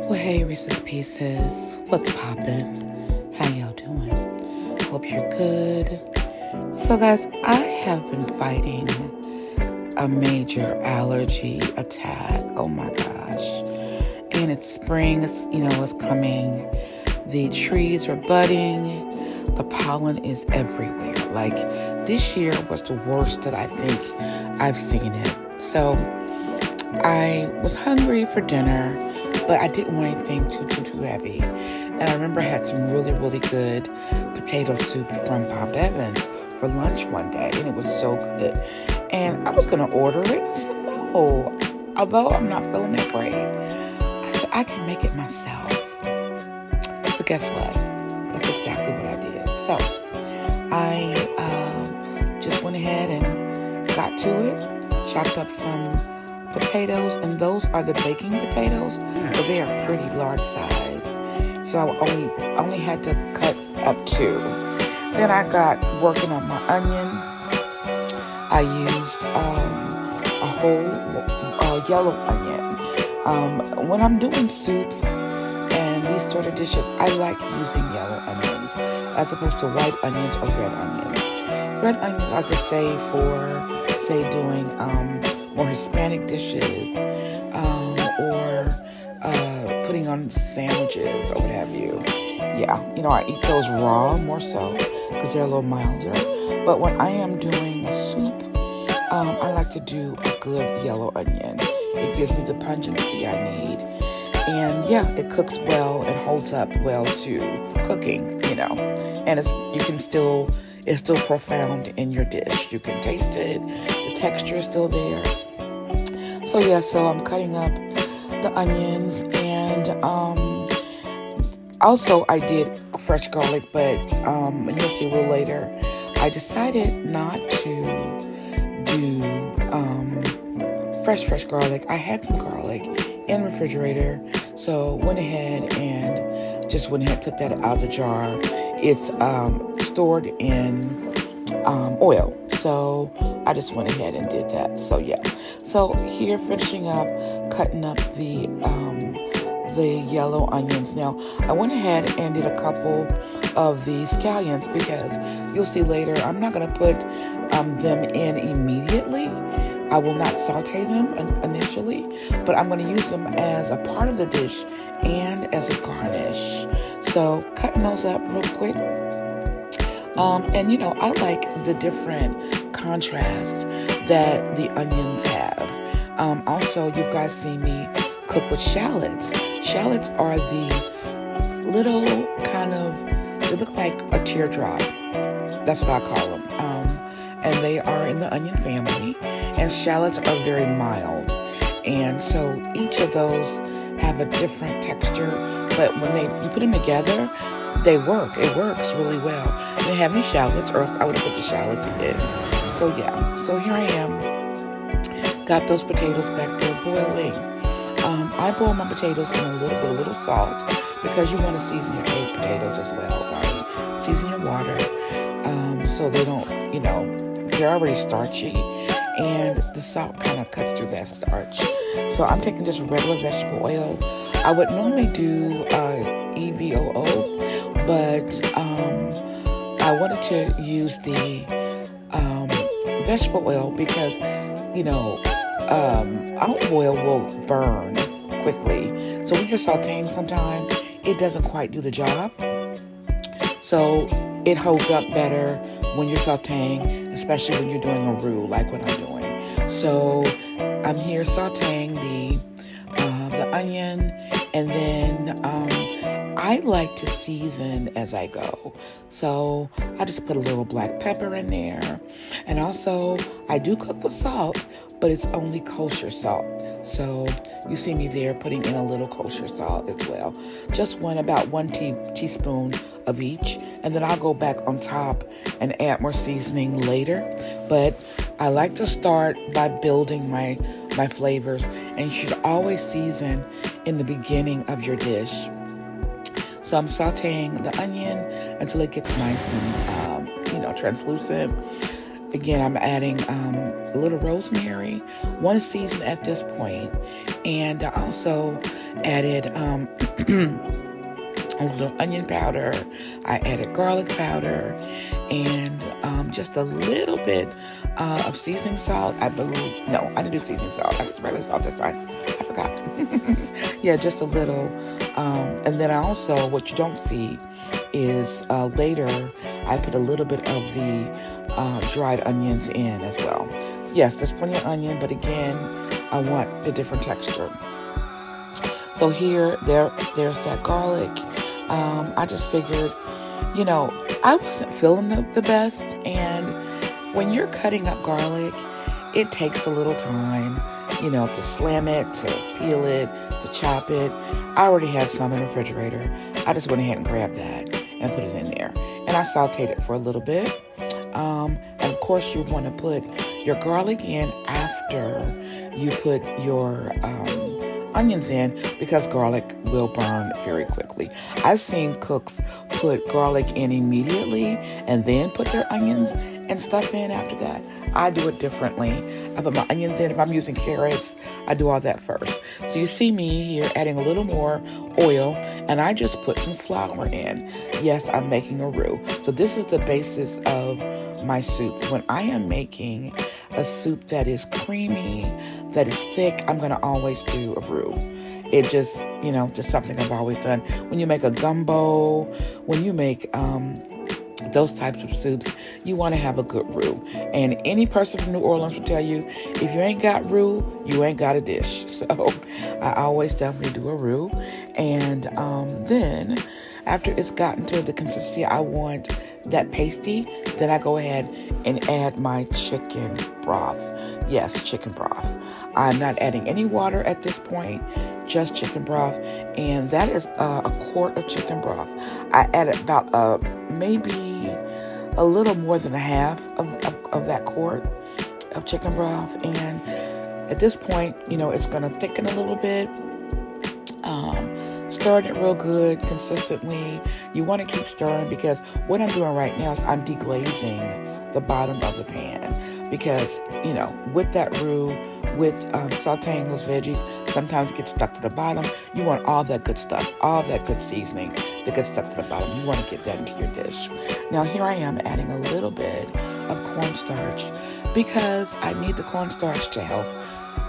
Well, hey, Reese's Pieces. What's poppin'? How y'all doing? Hope you're good. So, guys, I have been fighting a major allergy attack. Oh my gosh. And it's spring, it's coming. The trees are budding. The pollen is everywhere. Like, this year was the worst that I think I've seen it. So, I was hungry for dinner, but I didn't want anything too heavy. And I remember I had some really, really good potato soup from Bob Evans for lunch one day, and it was so good. And I was going to order it. I said, no. Although I'm not feeling that great, I said, I can make it myself. So guess what? That's exactly what I did. So I just went ahead and got to it, chopped up some potatoes, and those are the baking potatoes, but they are pretty large size. So I only had to cut up 2. Then I got working on my onion. I used a whole yellow onion. When I'm doing soups and these sort of dishes, I like using yellow onions as opposed to white onions or red onions. Red onions I could save for, say, doing more Hispanic dishes, or putting on sandwiches or what have you. Yeah, I eat those raw more so because they're a little milder. But when I am doing a soup, I like to do a good yellow onion. It gives me the pungency I need. And yeah, it cooks well and holds up well to cooking, And it's still profound in your dish. You can taste it. The texture is still there. So I'm cutting up the onions, and also I did fresh garlic, but you'll see a little later, I decided not to do fresh garlic. I had some garlic in the refrigerator, so went ahead and took that out of the jar. It's stored in oil, so I just went ahead and did that. So yeah. So here, finishing up, cutting up the yellow onions. Now, I went ahead and did a couple of the scallions because you'll see later, I'm not going to put them in immediately. I will not saute them initially, but I'm going to use them as a part of the dish and as a garnish. So cutting those up real quick. And I like the different contrasts that the onions have. Also, you guys see me cook with shallots. Shallots are the little they look like a teardrop. That's what I call them. And they are in the onion family. And shallots are very mild. And so each of those have a different texture. But when you put them together, they work. It works really well. I didn't have any shallots, or else I would have put the shallots in. So yeah, so here I am. Got those potatoes back there boiling. I boil my potatoes in a little salt, because you want to season your baked potatoes as well, right? Season your water, so they don't, they're already starchy, and the salt kind of cuts through that starch. So I'm taking just regular vegetable oil. I would normally do EVOO, but I wanted to use the vegetable oil because, olive oil will burn quickly. So when you're sauteing sometimes, it doesn't quite do the job. So it holds up better when you're sauteing, especially when you're doing a roux like what I'm doing. So I'm here sauteing the onion, and then I like to season as I go. So I just put a little black pepper in there. And also, I do cook with salt, but it's only kosher salt. So you see me there putting in a little kosher salt as well. Just about one teaspoon of each. And then I'll go back on top and add more seasoning later. But I like to start by building my flavors. And you should always season in the beginning of your dish. So I'm sauteing the onion until it gets nice and, translucent. Again, I'm adding a little rosemary. One is seasoned at this point. And also added a little onion powder. I added garlic powder and just a little bit of seasoning salt. I believe, no, I didn't do seasoning salt. I just regular salt this time. I forgot. Yeah, just a little. And then I also, what you don't see is later I put a little bit of the dried onions in as well. Yes, there's plenty of onion, but again, I want a different texture. So here, there's that garlic. I just figured, I wasn't feeling the best. And when you're cutting up garlic, it takes a little time, to slam it, to peel it, to chop it. I already had some in the refrigerator. I just went ahead and grabbed that and put it in there. And I sauteed it for a little bit. And of course, you want to put your garlic in after you put your onions in, because garlic will burn very quickly. I've seen cooks put garlic in immediately and then put their onions and stuff in after that. I do it differently. I put my onions in. If I'm using carrots, I do all that first. So you see me here adding a little more oil, and I just put some flour in. Yes, I'm making a roux. So this is the basis of my soup. When I am making a soup that is creamy, that is thick, I'm going to always do a roux. It just, just something I've always done. When you make a gumbo, when you make those types of soups, you want to have a good roux. And any person from New Orleans will tell you, if you ain't got roux, you ain't got a dish. So I always definitely do a roux. And then after it's gotten to the consistency I want, that pasty, then I go ahead and add my chicken broth. Yes, chicken broth. I'm not adding any water at this point, just chicken broth. And that is a quart of chicken broth. I added about maybe a little more than a half of that quart of chicken broth. And at this point, it's going to thicken a little bit. Stirring it real good, consistently. You want to keep stirring, because what I'm doing right now is I'm deglazing the bottom of the pan, because, with that roux, with sauteing those veggies, sometimes it gets stuck to the bottom. You want all that good stuff, all that good seasoning that gets stuck to the bottom. You want to get that into your dish. Now here I am adding a little bit of cornstarch, because I need the cornstarch to help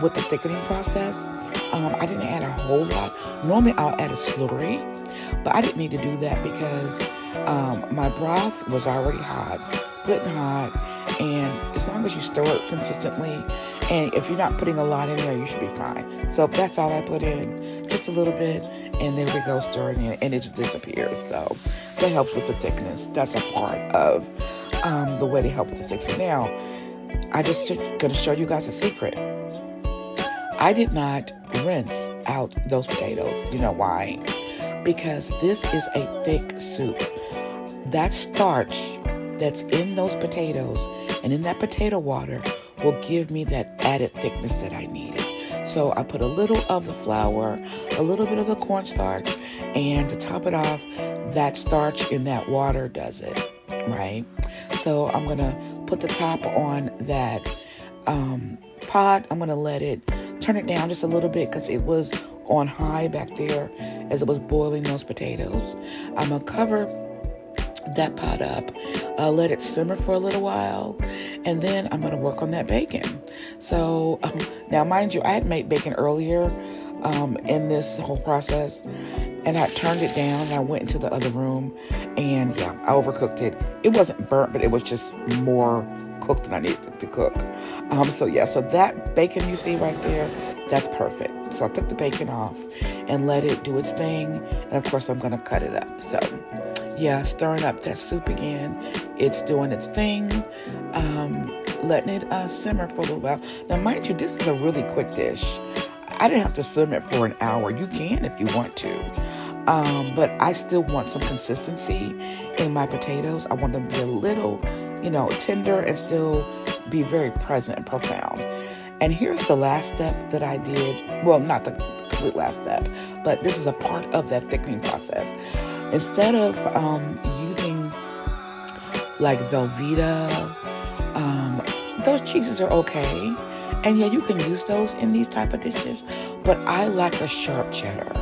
with the thickening process. I didn't add a whole lot. Normally I'll add a slurry, but I didn't need to do that because my broth was already hot, good and hot, and as long as you stir it consistently, and if you're not putting a lot in there, you should be fine. So that's all I put in, just a little bit, and there we go, stirring it, and it just disappears. So that helps with the thickness. That's a part of the way to help with the thickness. Now, I just going to show you guys a secret. I did not rinse out those potatoes. You know why? Because this is a thick soup. That starch that's in those potatoes and in that potato water will give me that added thickness that I needed. So I put a little of the flour, a little bit of the cornstarch, and to top it off, that starch in that water does it, right? So I'm going to put the top on that pot. I'm going to let it turn it down just a little bit because it was on high back there as it was boiling those potatoes. I'm going to cover that pot up, let it simmer for a little while, and then I'm going to work on that bacon. So now, mind you, I had made bacon earlier in this whole process, and I turned it down, and I went into the other room, and yeah, I overcooked it. It wasn't burnt, but it was just more cooked than I needed to cook. So that bacon you see right there, that's perfect. So I took the bacon off and let it do its thing, and of course I'm going to cut it up. So yeah, stirring up that soup again. It's doing its thing, letting it simmer for a little while. Now, mind you, this is a really quick dish. I didn't have to simmer it for an hour. You can if you want to. But I still want some consistency in my potatoes. I want them to be a little, tender and still be very present and profound. And here's the last step that I did. Well, not the complete last step, but this is a part of that thickening process. Instead of using like Velveeta, those cheeses are okay. And yeah, you can use those in these type of dishes. but I like a sharp cheddar.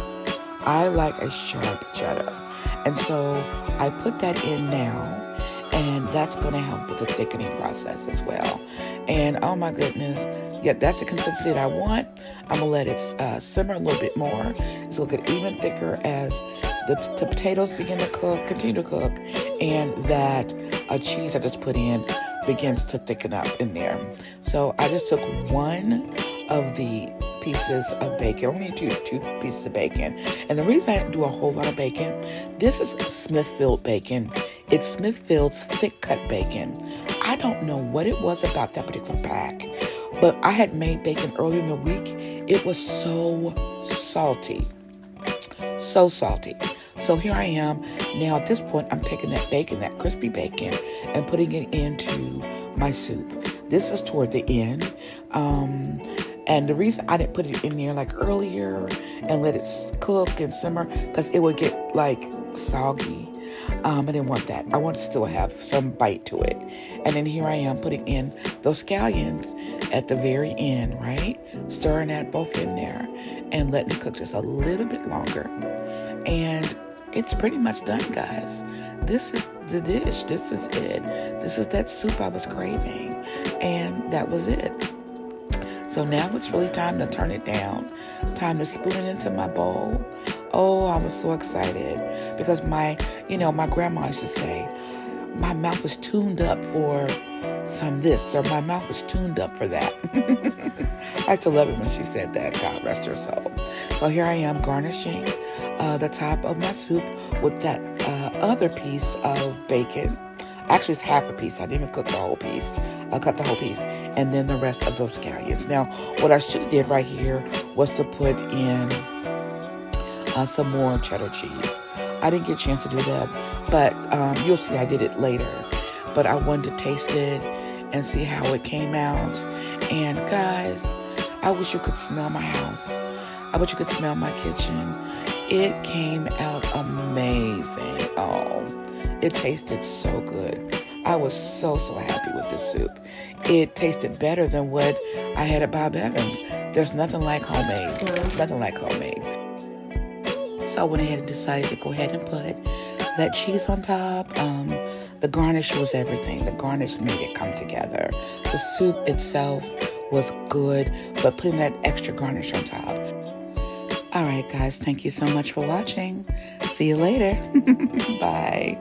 I like a sharp cheddar. And so I put that in now, and that's going to help with the thickening process as well. And oh my goodness, yeah, that's the consistency that I want. I'm going to let it simmer a little bit more. It's going to get even thicker as the potatoes begin to cook, continue to cook, and that cheese I just put in begins to thicken up in there. So I just took one of the pieces of bacon. I only need two pieces of bacon. And the reason I didn't do a whole lot of bacon, this is Smithfield bacon. It's Smithfield's thick cut bacon. I don't know what it was about that particular pack, but I had made bacon earlier in the week. It was so salty. So salty. So here I am. Now at this point, I'm taking that bacon, that crispy bacon, and putting it into my soup. This is toward the end. And the reason I didn't put it in there like earlier and let it cook and simmer, because it would get like soggy. I didn't want that. I want to still have some bite to it. And then here I am putting in those scallions at the very end, right? Stirring that both in there and letting it cook just a little bit longer. And it's pretty much done, guys. This is the dish. This is it. This is that soup I was craving. And that was it. So now it's really time to turn it down. Time to spoon it into my bowl. Oh, I was so excited because my grandma used to say, my mouth was tuned up for some this, or my mouth was tuned up for that. I used to love it when she said that, God rest her soul. So here I am garnishing the top of my soup with that other piece of bacon. Actually, it's half a piece. I didn't even cook the whole piece. I cut the whole piece. And then the rest of those scallions. Now, what I should have did right here was to put in some more cheddar cheese. I didn't get a chance to do that. But you'll see I did it later. But I wanted to taste it and see how it came out. And guys, I wish you could smell my house. I wish you could smell my kitchen. It came out amazing. Oh, it tasted so good. I was so happy with this soup. It tasted better than what I had at Bob Evans. There's nothing like homemade. Nothing like homemade. So I went ahead and decided to go ahead and put that cheese on top. The garnish was everything. The garnish made it come together. The soup itself was good, but putting that extra garnish on top. All right, guys, thank you so much for watching. See you later. Bye.